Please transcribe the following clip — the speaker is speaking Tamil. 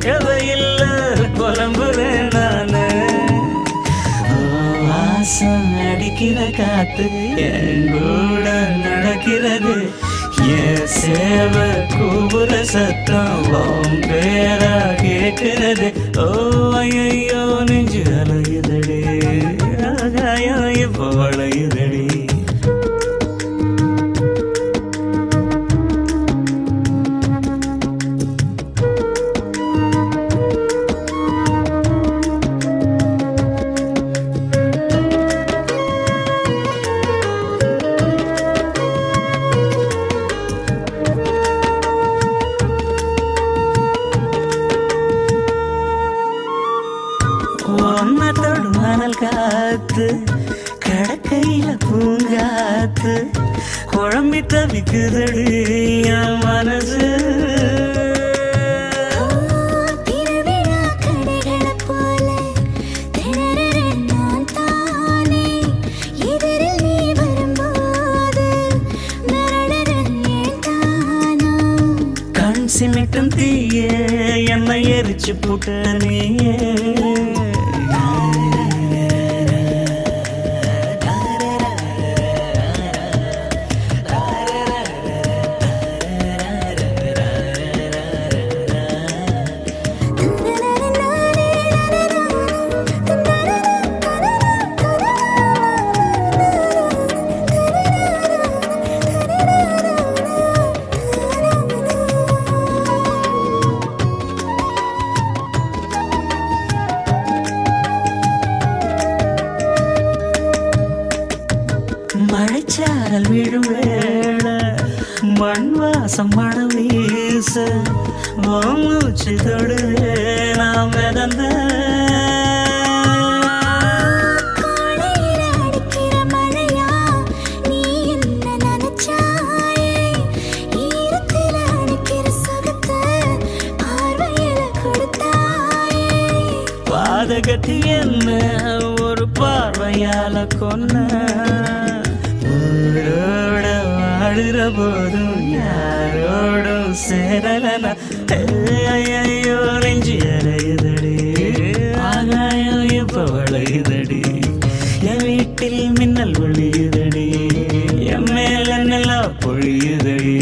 கதையில்ல புலம்புறேன் நானு. வாசம் அடிக்கிற காத்து என் கூட நடக்கிறது. என் சேவ கூபுர சத்தம் உன் பேரா கேட்கிறது. ஓ ஐயோ நெஞ்சு அலையுதடி, ஆகாயம் இப்போ வளையுதடி. ஒன்னத்தோடு மணல் காத்து கடற்கையில பூங்காத்து குழம்பி தவிக்குதடி என் மனசு. கண் சிமிட்டும் தீய என்னை எரிச்சு புட்ட நீயே. மழைச்சாரல் விழும் வேளை மண் வாசம் மனம் வீச மூச்சு தொடுவே நாம் மிதந்த. பாதகத்தி என்ன ஒரு பார்வையால கொன்ன. ஊரோட வாழுற போதும் யாரோடும் சேரலனா. ஐயோ நெஞ்சு அறையுதடி, ஆகாயம் இப்ப வளையுதடி. என் வீட்டில் மின்னல் ஒளியுதடி, என் மேல நிலா பொழியுதடி.